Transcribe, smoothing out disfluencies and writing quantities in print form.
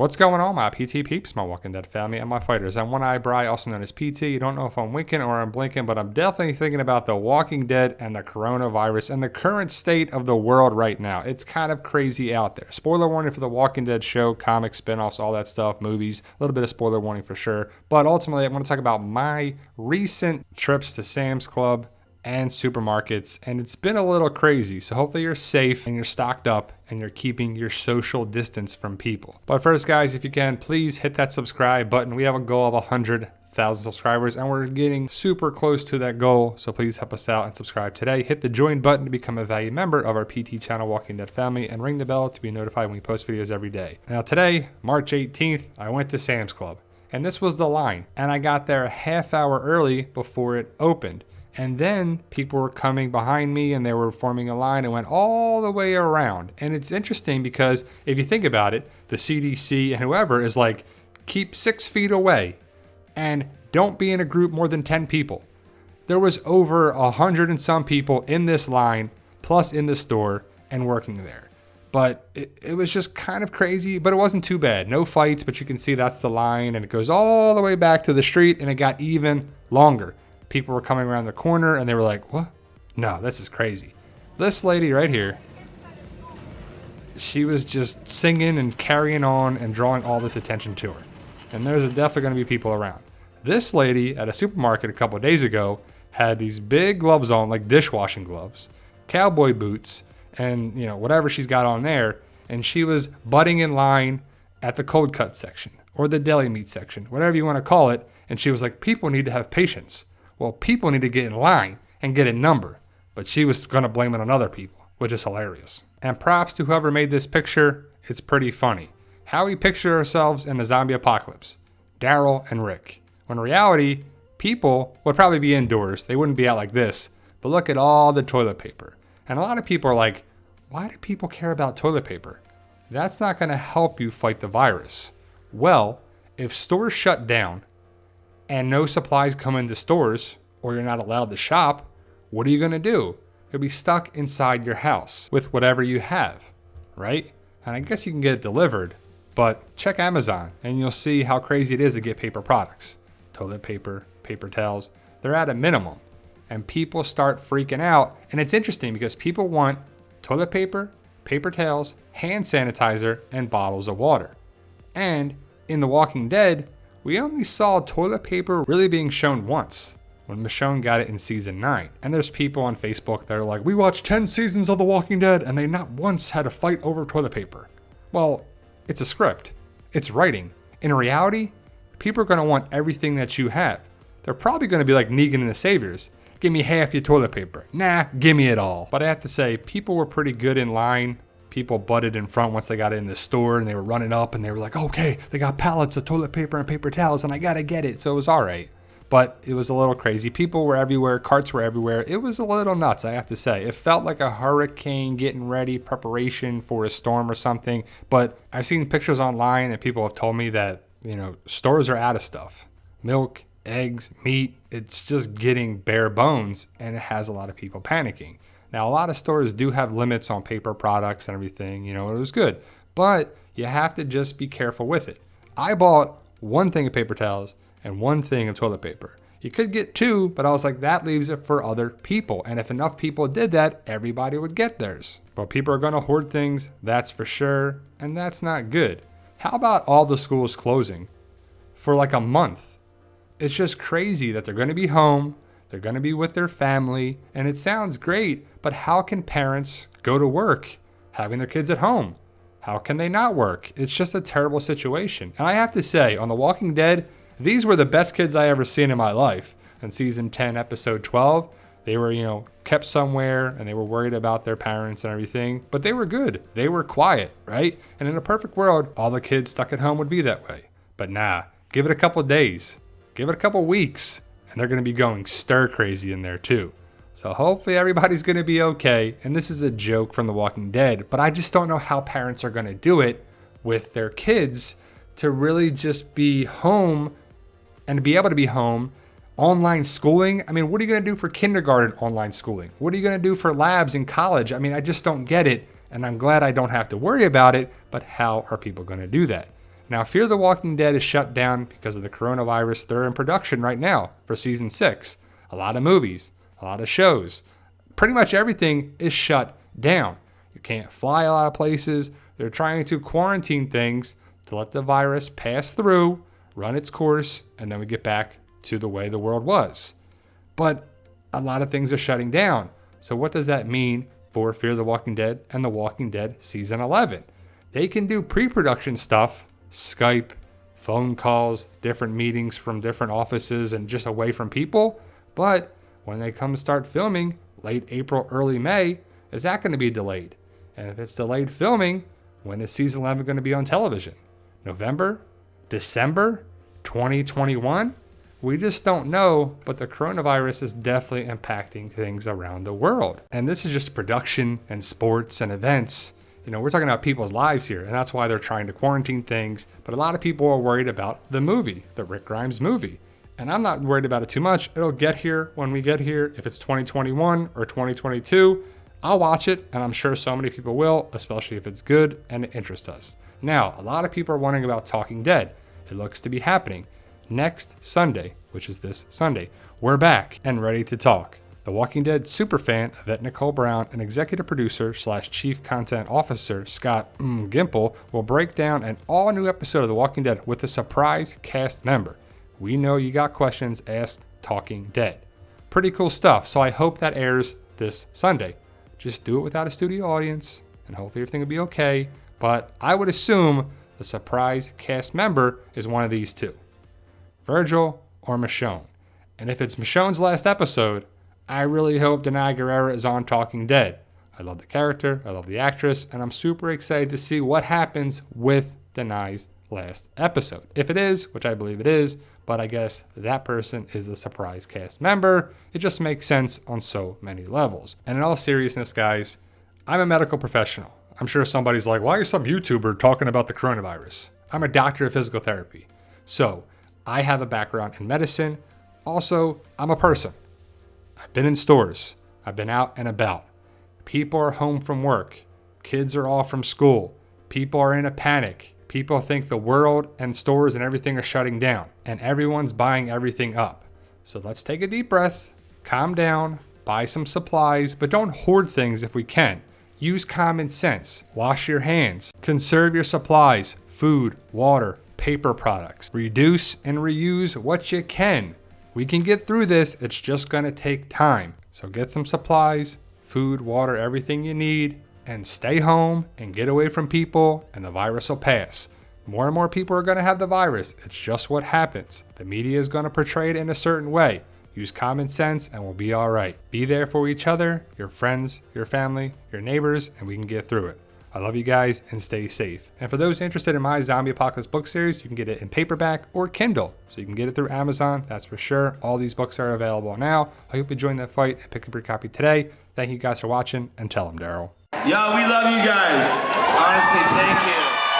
What's going on, my PT peeps, my Walking Dead family, and my fighters? I'm One Eye Bry, also known as PT. You don't know if I'm winking or I'm blinking, but I'm definitely thinking about the Walking Dead and the coronavirus and the current state of the world right now. It's kind of crazy out there. Spoiler warning for the Walking Dead show, comics, spinoffs, all that stuff, movies. A little bit of spoiler warning for sure. But ultimately, I want to talk about my recent trips to Sam's Club and supermarkets, and it's been a little crazy. So hopefully you're safe and you're stocked up and you're keeping your social distance from people. But first, guys, if you can, please hit that subscribe button. We have a goal of 100,000 subscribers and we're getting super close to that goal. So please help us out and subscribe today. Hit the join button to become a valued member of our PT channel, Walking Dead family, and ring the bell to be notified when we post videos every day. Now today, March 18th, I went to Sam's Club and this was the line, and I got there a half hour early before it opened. And then people were coming behind me and they were forming a line and went all the way around. And it's interesting because if you think about it, the CDC and whoever is like, keep 6 feet away and don't be in a group more than 10 people. There was over 100 and some people in this line, plus in the store and working there. But it was just kind of crazy, but it wasn't too bad. No fights, but you can see that's the line and it goes all the way back to the street and it got even longer. People were coming around the corner and they were like, what? No, this is crazy. This lady right here, she was just singing and carrying on and drawing all this attention to her. And there's definitely going to be people around. This lady at a supermarket a couple of days ago had these big gloves on, like dishwashing gloves, cowboy boots, and whatever she's got on there. And she was butting in line at the cold cut section or the deli meat section, whatever you want to call it. And she was like, people need to have patience. Well, people need to get in line and get a number, but she was going to blame it on other people, which is hilarious. And props to whoever made this picture. It's pretty funny. How we picture ourselves in the zombie apocalypse, Daryl and Rick. When in reality, people would probably be indoors. They wouldn't be out like this, but look at all the toilet paper. And a lot of people are like, why do people care about toilet paper? That's not going to help you fight the virus. Well, if stores shut down, and no supplies come into stores, or you're not allowed to shop, what are you going to do? You'll be stuck inside your house with whatever you have, right? And I guess you can get it delivered, but check Amazon and you'll see how crazy it is to get paper products. Toilet paper, paper towels, they're at a minimum. And people start freaking out. And it's interesting because people want toilet paper, paper towels, hand sanitizer, and bottles of water. And in The Walking Dead, we only saw toilet paper really being shown once, when Michonne got it in season 9. And there's people on Facebook that are like, we watched 10 seasons of The Walking Dead and they not once had a fight over toilet paper. Well, it's a script. It's writing. In reality, people are going to want everything that you have. They're probably going to be like Negan and the Saviors. Give me half your toilet paper. Nah, give me it all. But I have to say, people were pretty good in line. People butted in front once they got in the store and they were running up and they were like, okay, they got pallets of toilet paper and paper towels and I gotta get it. So it was all right. But it was a little crazy. People were everywhere. Carts were everywhere. It was a little nuts, I have to say. It felt like a hurricane getting ready, preparation for a storm or something. But I've seen pictures online and people have told me that, stores are out of stuff. Milk, eggs, meat. It's just getting bare bones and it has a lot of people panicking. Now, a lot of stores do have limits on paper products and everything, it was good, but you have to just be careful with it. I bought one thing of paper towels and one thing of toilet paper. You could get 2, but I was like, that leaves it for other people. And if enough people did that, everybody would get theirs. But people are going to hoard things, that's for sure, and that's not good. How about all the schools closing for like a month? It's just crazy that they're going to be home. They're going to be with their family, and it sounds great, but how can parents go to work having their kids at home? How can they not work? It's just a terrible situation. And I have to say, on The Walking Dead, these were the best kids I ever seen in my life. In season 10, episode 12, they were, kept somewhere, and they were worried about their parents and everything, but they were good. They were quiet, right? And in a perfect world, all the kids stuck at home would be that way. But nah, give it a couple days. Give it a couple weeks. And they're going to be going stir crazy in there too. So hopefully everybody's going to be okay. And this is a joke from The Walking Dead, but I just don't know how parents are going to do it with their kids to really just be home and to be able to be home. Online schooling. I mean, what are you going to do for kindergarten online schooling? What are you going to do for labs in college? I mean, I just don't get it. And I'm glad I don't have to worry about it, but how are people going to do that? Now, Fear the Walking Dead is shut down because of the coronavirus. They're in production right now for season 6. A lot of movies, a lot of shows. Pretty much everything is shut down. You can't fly a lot of places. They're trying to quarantine things to let the virus pass through, run its course, and then we get back to the way the world was. But a lot of things are shutting down. So what does that mean for Fear the Walking Dead and The Walking Dead Season 11? They can do pre-production stuff, Skype, phone calls, different meetings from different offices and just away from people. But when they come to start filming, late April, early May, is that going to be delayed? And if it's delayed filming, when is Season 11 going to be on television? November? December? 2021? We just don't know, but the coronavirus is definitely impacting things around the world. And this is just production and sports and events. You know, we're talking about people's lives here, and that's why they're trying to quarantine things. But a lot of people are worried about the movie, the Rick Grimes movie. And I'm not worried about it too much. It'll get here when we get here. If it's 2021 or 2022, I'll watch it, and I'm sure so many people will, especially if it's good and it interests us. Now, a lot of people are wondering about Talking Dead. It looks to be happening next Sunday, which is this Sunday. We're back and ready to talk. The Walking Dead superfan Yvette Nicole Brown and executive producer / chief content officer Scott Gimple will break down an all-new episode of The Walking Dead with a surprise cast member. We know you got questions, ask Talking Dead. Pretty cool stuff, so I hope that airs this Sunday. Just do it without a studio audience, and hopefully everything will be okay. But I would assume the surprise cast member is one of these two, Virgil or Michonne. And if it's Michonne's last episode, I really hope Denai Guerrera is on Talking Dead. I love the character, I love the actress, and I'm super excited to see what happens with Denai's last episode. If it is, which I believe it is, but I guess that person is the surprise cast member. It just makes sense on so many levels. And in all seriousness, guys, I'm a medical professional. I'm sure somebody's like, why is some YouTuber talking about the coronavirus? I'm a doctor of physical therapy. So I have a background in medicine. Also, I'm a person. I've been in stores. I've been out and about. People are home from work. Kids are off from school. People are in a panic. People think the world and stores and everything are shutting down. And everyone's buying everything up. So let's take a deep breath. Calm down. Buy some supplies. But don't hoard things if we can. Use common sense. Wash your hands. Conserve your supplies. Food, water, paper products. Reduce and reuse what you can. We can get through this. It's just going to take time. So get some supplies, food, water, everything you need, and stay home and get away from people, and the virus will pass. More and more people are going to have the virus. It's just what happens. The media is going to portray it in a certain way. Use common sense and we'll be all right. Be there for each other, your friends, your family, your neighbors, and we can get through it. I love you guys and stay safe. And for those interested in my Zombie Apocalypse book series, you can get it in paperback or Kindle. So you can get it through Amazon, that's for sure. All these books are available now. I hope you join that fight and pick up your copy today. Thank you guys for watching, and tell them, Daryl. Yo, we love you guys. Honestly, thank you.